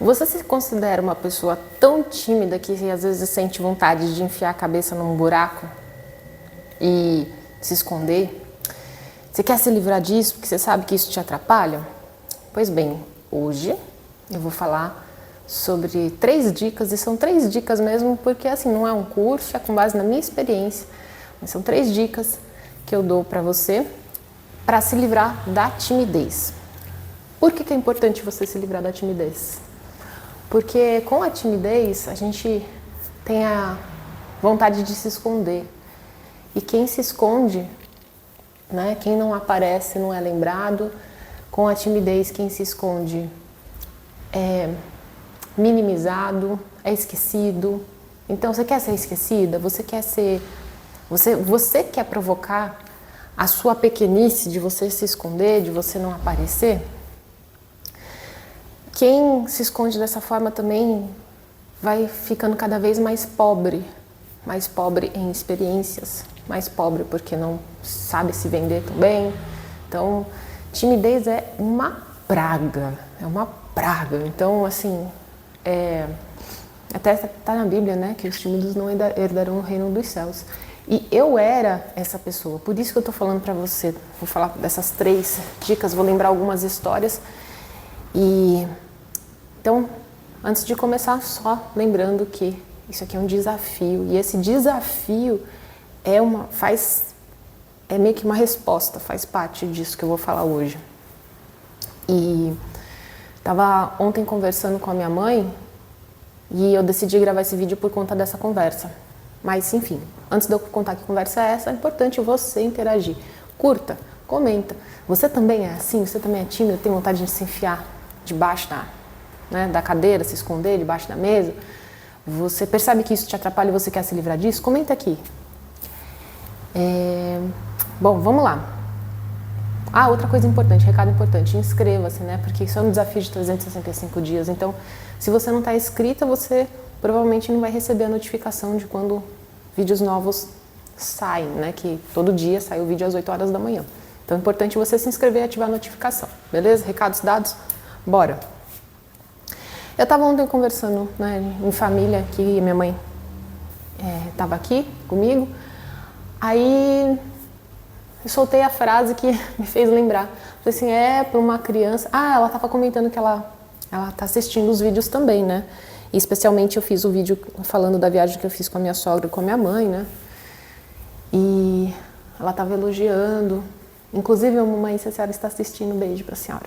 Você se considera uma pessoa tão tímida que às vezes sente vontade de enfiar a cabeça num buraco e se esconder? Você quer se livrar disso porque você sabe que isso te atrapalha? Pois bem, hoje eu vou falar sobre 3 dicas, e são 3 dicas mesmo, porque assim, não é um curso, é com base na minha experiência, mas são 3 dicas que eu dou para você para se livrar da timidez. Por que é importante você se livrar da timidez? Porque com a timidez a gente tem a vontade de se esconder. E quem se esconde, né, quem não aparece não é lembrado. Com a timidez, quem se esconde é minimizado, é esquecido. Então, você quer ser esquecida? Você quer ser... Você quer provocar a sua pequenice de você se esconder, de você não aparecer? Quem se esconde dessa forma também vai ficando cada vez mais pobre em experiências, mais pobre porque não sabe se vender tão bem. Então, timidez é uma praga. Então, assim, até está na Bíblia, né, que os tímidos não herdarão o reino dos céus. E eu era essa pessoa, por isso que eu estou falando para você. Vou falar dessas 3 dicas, vou lembrar algumas histórias. Então, antes de começar, só lembrando que isso aqui é um desafio. E esse desafio é meio que uma resposta, faz parte disso que eu vou falar hoje. E estava ontem conversando com a minha mãe e eu decidi gravar esse vídeo por conta dessa conversa. Mas, enfim, antes de eu contar que conversa é essa, é importante você interagir. Curta, comenta. Você também é assim? Você também é tímido? Tem vontade de se enfiar debaixo da cadeira, se esconder debaixo da mesa? Você percebe que isso te atrapalha e você quer se livrar disso? Comenta aqui. Bom, vamos lá. Outra coisa importante, recado importante, inscreva-se, né? Porque isso é um desafio de 365 dias. Então, se você não está inscrita, você provavelmente não vai receber a notificação de quando vídeos novos saem, né? Que todo dia sai o vídeo às 8 horas da manhã. Então, é importante você se inscrever e ativar a notificação. Beleza? Recados dados? Bora! Eu estava ontem conversando, né, em família, que minha mãe estava aqui comigo. Aí eu soltei a frase que me fez lembrar. Falei assim, para uma criança... ela estava comentando que ela está assistindo os vídeos também, né? E especialmente eu fiz o vídeo falando da viagem que eu fiz com a minha sogra e com a minha mãe, né? E ela estava elogiando. Inclusive, mamãe, se a senhora está assistindo, um beijo para a senhora.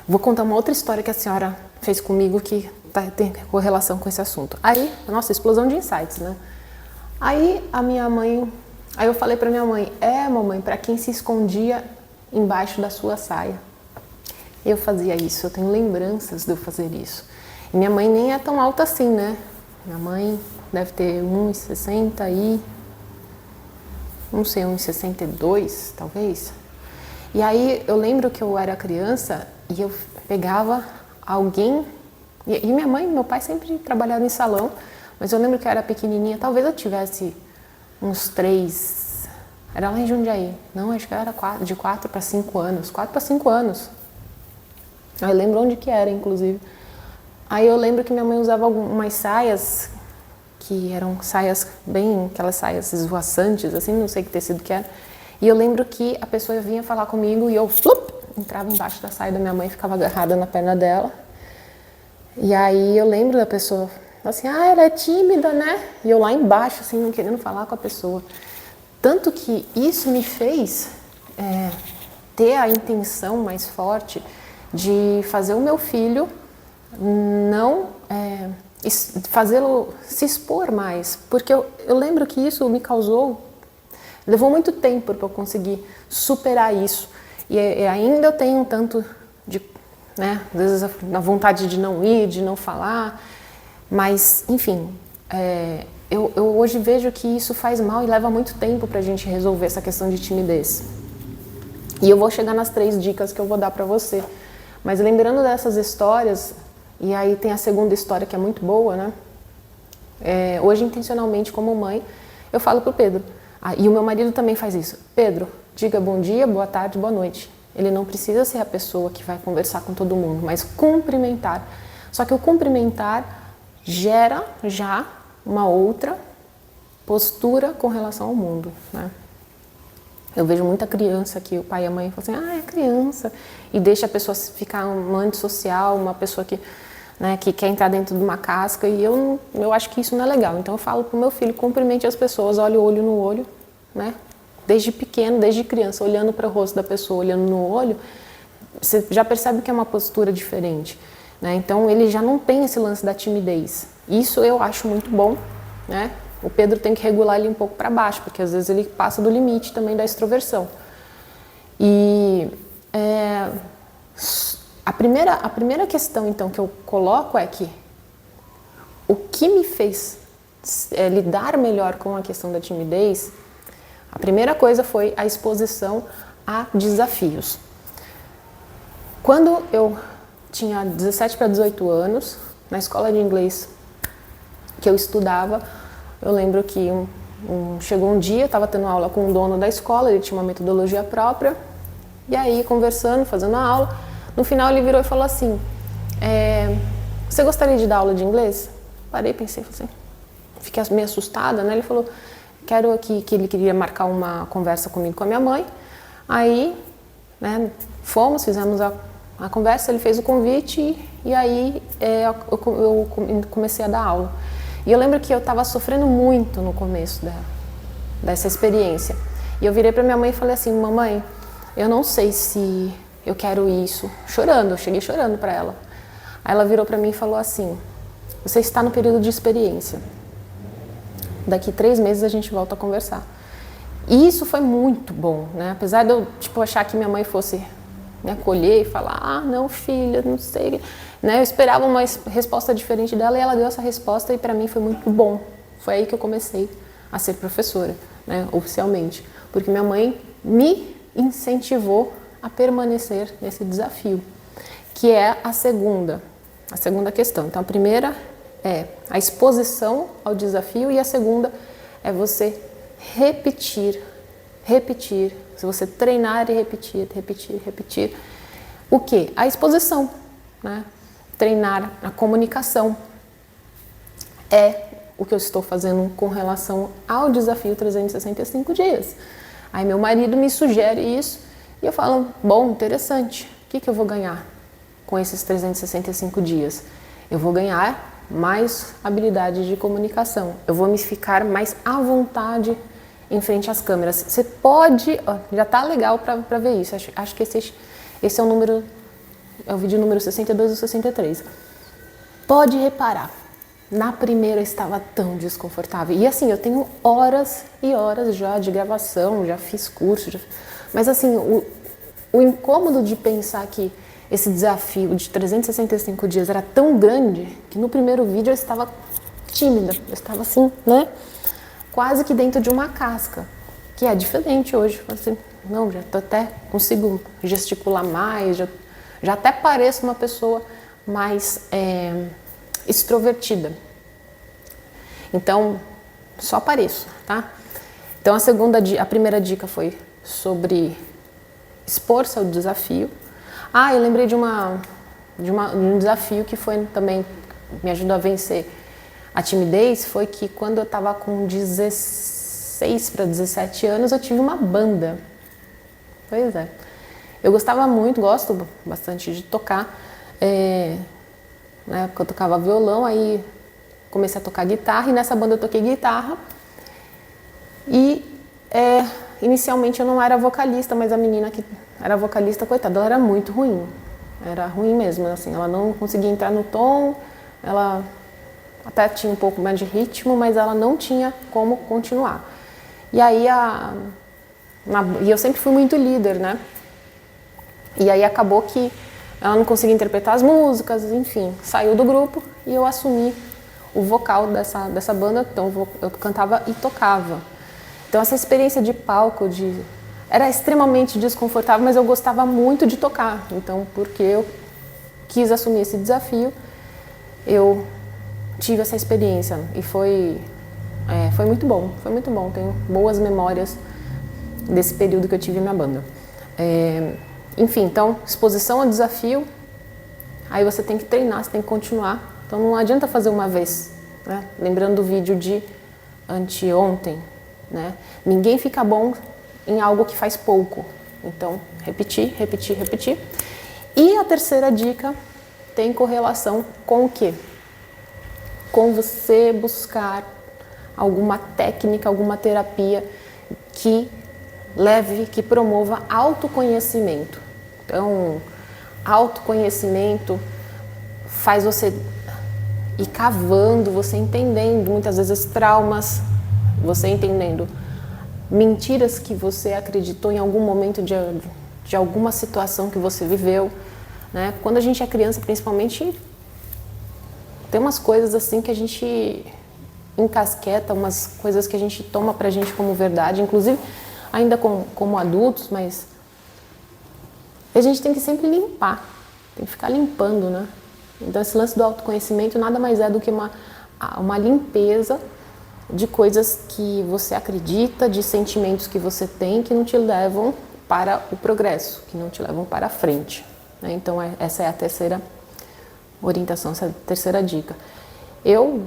Vou contar uma outra história que a senhora fez comigo que tem correlação com esse assunto. Aí, nossa, explosão de insights, né? Aí eu falei pra minha mãe, mamãe, pra quem se escondia embaixo da sua saia. Eu fazia isso, eu tenho lembranças de eu fazer isso. E minha mãe nem é tão alta assim, né? Minha mãe deve ter 1,60 e... não sei, 1,62 talvez. E aí eu lembro que eu era criança e eu pegava alguém... E minha mãe e meu pai sempre trabalharam em salão, mas eu lembro que eu era pequenininha, talvez eu tivesse uns 3... Era lá em Jundiaí. Não, acho que era de 4 para 5 anos. 4 para 5 anos. Eu lembro onde que era, inclusive. Aí eu lembro que minha mãe usava algumas saias, que eram saias bem... aquelas saias esvoaçantes, assim, não sei que tecido que era. E eu lembro que a pessoa vinha falar comigo e eu entrava embaixo da saia da minha mãe e ficava agarrada na perna dela. E aí eu lembro da pessoa assim, ela é tímida, né? E eu lá embaixo, assim, não querendo falar com a pessoa. Tanto que isso me fez ter a intenção mais forte de fazer o meu filho não fazê-lo se expor mais. Porque eu lembro que isso me causou... Levou muito tempo para eu conseguir superar isso. E ainda eu tenho um tanto de... né, às vezes a vontade de não ir, de não falar. Mas, enfim, eu hoje vejo que isso faz mal e leva muito tempo para a gente resolver essa questão de timidez. E eu vou chegar nas 3 dicas que eu vou dar para você. Mas lembrando dessas histórias, e aí tem a segunda história que é muito boa, né? Hoje, intencionalmente, como mãe, eu falo pro Pedro. E o meu marido também faz isso. Pedro, diga bom dia, boa tarde, boa noite. Ele não precisa ser a pessoa que vai conversar com todo mundo, mas cumprimentar. Só que o cumprimentar gera já uma outra postura com relação ao mundo, né? Eu vejo muita criança que o pai e a mãe falam assim, é criança, e deixa a pessoa ficar uma antissocial, uma pessoa que, né, que quer entrar dentro de uma casca, e eu acho que isso não é legal. Então eu falo pro meu filho, cumprimente as pessoas, olhe o olho no olho, né? Desde pequeno, desde criança, olhando para o rosto da pessoa, olhando no olho, você já percebe que é uma postura diferente, né? Então ele já não tem esse lance da timidez. Isso eu acho muito bom, né? O Pedro tem que regular ele um pouco para baixo, porque às vezes ele passa do limite também da extroversão. E a primeira questão, então, que eu coloco é que o que me fez lidar melhor com a questão da timidez, a primeira coisa foi a exposição a desafios. Quando eu tinha 17 para 18 anos, na escola de inglês que eu estudava, eu lembro que chegou um dia, eu estava tendo aula com o dono da escola, ele tinha uma metodologia própria, e aí conversando, fazendo a aula, no final ele virou e falou assim, você gostaria de dar aula de inglês? Parei, pensei, assim, fiquei meio assustada, né? Ele falou, quero aqui, que ele queria marcar uma conversa comigo com a minha mãe, aí, né, fizemos a conversa, ele fez o convite, e aí eu comecei a dar aula. E eu lembro que eu estava sofrendo muito no começo dessa experiência. E eu virei para minha mãe e falei assim, mamãe, eu não sei se eu quero isso. Chorando, eu cheguei chorando para ela. Aí ela virou para mim e falou assim, você está no período de experiência. Daqui 3 meses a gente volta a conversar. E isso foi muito bom, né? Apesar de eu achar que minha mãe fosse me acolher e falar, não filha, não sei... Né? Eu esperava uma resposta diferente dela e ela deu essa resposta e para mim foi muito bom. Foi aí que eu comecei a ser professora, né? Oficialmente. Porque minha mãe me incentivou a permanecer nesse desafio, que é a segunda questão. Então a primeira é a exposição ao desafio e a segunda é você repetir, se você treinar e repetir. O quê? A exposição, né? Treinar a comunicação é o que eu estou fazendo com relação ao desafio 365 dias. Aí meu marido me sugere isso e eu falo, bom, interessante, o que eu vou ganhar com esses 365 dias? Eu vou ganhar mais habilidade de comunicação, eu vou me ficar mais à vontade em frente às câmeras. Você pode, já tá legal para ver isso, acho que esse é o número... É o vídeo número 62 ou 63. Pode reparar, na primeira eu estava tão desconfortável. E assim, eu tenho horas e horas já de gravação, já fiz curso, mas assim, o incômodo de pensar que esse desafio de 365 dias era tão grande que no primeiro vídeo eu estava tímida, eu estava assim, né? Quase que dentro de uma casca, que é diferente hoje. Assim, não, já até consigo gesticular mais, já até pareço uma pessoa mais extrovertida. Então, só pareço, tá? Então, a primeira dica foi sobre expor-se ao desafio. Eu lembrei de um desafio que foi também, me ajudou a vencer a timidez, foi que quando eu estava com 16 para 17 anos, eu tive uma banda. Pois é. Eu gosto bastante de tocar. Na época eu tocava violão, aí comecei a tocar guitarra e nessa banda eu toquei guitarra. E inicialmente eu não era vocalista, mas a menina que era vocalista, coitada, ela era muito ruim. Era ruim mesmo, assim, ela não conseguia entrar no tom, ela até tinha um pouco mais de ritmo, mas ela não tinha como continuar. E aí eu sempre fui muito líder, né? E aí acabou que ela não conseguia interpretar as músicas, enfim, saiu do grupo e eu assumi o vocal dessa banda, então eu cantava e tocava. Então essa experiência de palco era extremamente desconfortável, mas eu gostava muito de tocar. Então, porque eu quis assumir esse desafio, eu tive essa experiência e foi muito bom, tenho boas memórias desse período que eu tive na banda. Enfim, então, exposição ao desafio, Aí você tem que treinar, você tem que continuar. Então não adianta fazer uma vez, né? Lembrando do vídeo de anteontem, né? Ninguém fica bom em algo que faz pouco. Então, repetir, repetir, repetir. E a terceira dica tem correlação com o quê? Com você buscar alguma técnica, alguma terapia que leve, que promova autoconhecimento. Então, autoconhecimento faz você ir cavando, você entendendo muitas vezes traumas, você entendendo mentiras que você acreditou em algum momento de alguma situação que você viveu, né? Quando a gente é criança, principalmente, tem umas coisas assim que a gente encasqueta, umas coisas que a gente toma pra gente como verdade, inclusive ainda como adultos, mas a gente tem que sempre limpar, tem que ficar limpando, né? Então esse lance do autoconhecimento nada mais é do que uma limpeza de coisas que você acredita, de sentimentos que você tem que não te levam para o progresso, que não te levam para a frente, né? Então essa é a terceira orientação, essa é a terceira dica. Eu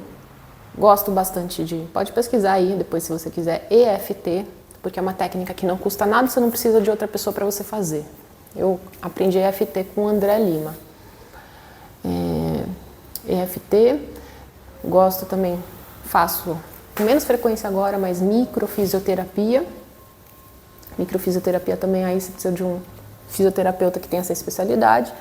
gosto bastante pode pesquisar aí depois se você quiser, EFT, porque é uma técnica que não custa nada, você não precisa de outra pessoa para você fazer. Eu aprendi EFT com o André Lima. EFT, gosto também, faço com menos frequência agora, mas microfisioterapia. Microfisioterapia também aí você precisa de um fisioterapeuta que tem essa especialidade.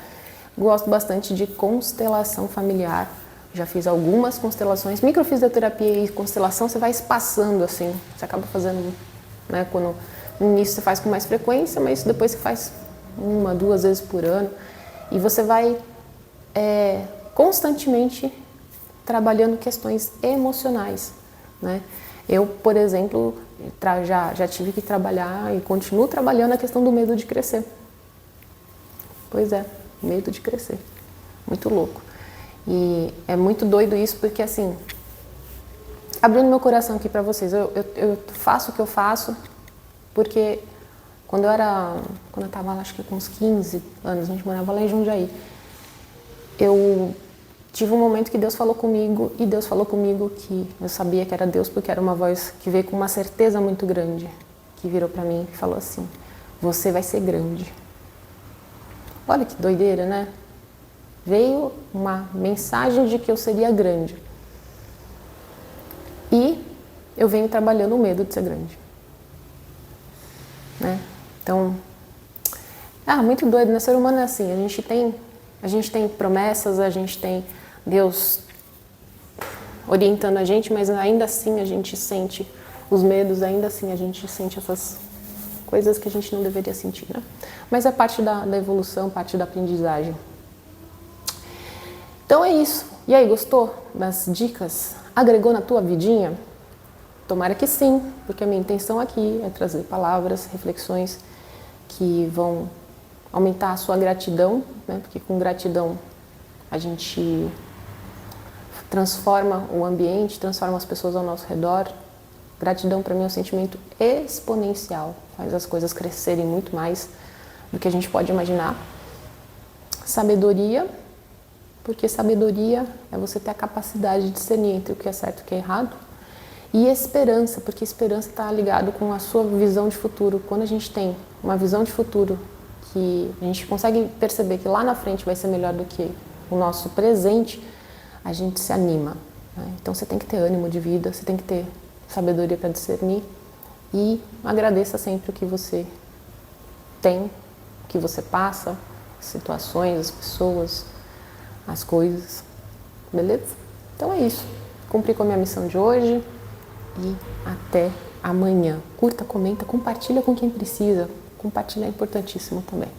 Gosto bastante de constelação familiar. Já fiz algumas constelações. Microfisioterapia e constelação você vai espaçando assim. Você acaba fazendo, né, quando no início você faz com mais frequência, mas depois você faz 1, 2 vezes por ano. E você vai constantemente trabalhando questões emocionais, né? Eu, por exemplo, já tive que trabalhar e continuo trabalhando a questão do medo de crescer. Pois é, medo de crescer. Muito louco. E é muito doido isso porque, assim, abrindo meu coração aqui pra vocês, eu faço o que eu faço porque quando eu tava, acho que com uns 15 anos, a gente morava lá em Jundiaí, eu tive um momento que Deus falou comigo, e Deus falou comigo que eu sabia que era Deus, porque era uma voz que veio com uma certeza muito grande, que virou pra mim e falou assim: você vai ser grande. Olha que doideira, né? Veio uma mensagem de que eu seria grande. E eu venho trabalhando o medo de ser grande, né? Então, muito doido, né? Ser humano é assim, a gente tem promessas, a gente tem Deus orientando a gente, mas ainda assim a gente sente os medos, ainda assim a gente sente essas coisas que a gente não deveria sentir, né? Mas é parte da evolução, parte da aprendizagem. Então é isso. E aí, gostou das dicas? Agregou na tua vidinha? Tomara que sim, porque a minha intenção aqui é trazer palavras, reflexões que vão aumentar a sua gratidão, né? Porque com gratidão a gente transforma o ambiente, transforma as pessoas ao nosso redor. Gratidão para mim é um sentimento exponencial, faz as coisas crescerem muito mais do que a gente pode imaginar. Sabedoria, porque sabedoria é você ter a capacidade de discernir entre o que é certo e o que é errado. E esperança, porque esperança está ligado com a sua visão de futuro. Quando a gente tem uma visão de futuro que a gente consegue perceber que lá na frente vai ser melhor do que o nosso presente, a gente se anima, né? Então você tem que ter ânimo de vida, você tem que ter sabedoria para discernir e agradeça sempre o que você tem, o que você passa, as situações, as pessoas, as coisas, beleza? Então é isso. Cumpri com a minha missão de hoje e até amanhã. Curta, comenta, compartilha com quem precisa. Compartilhar é importantíssimo também.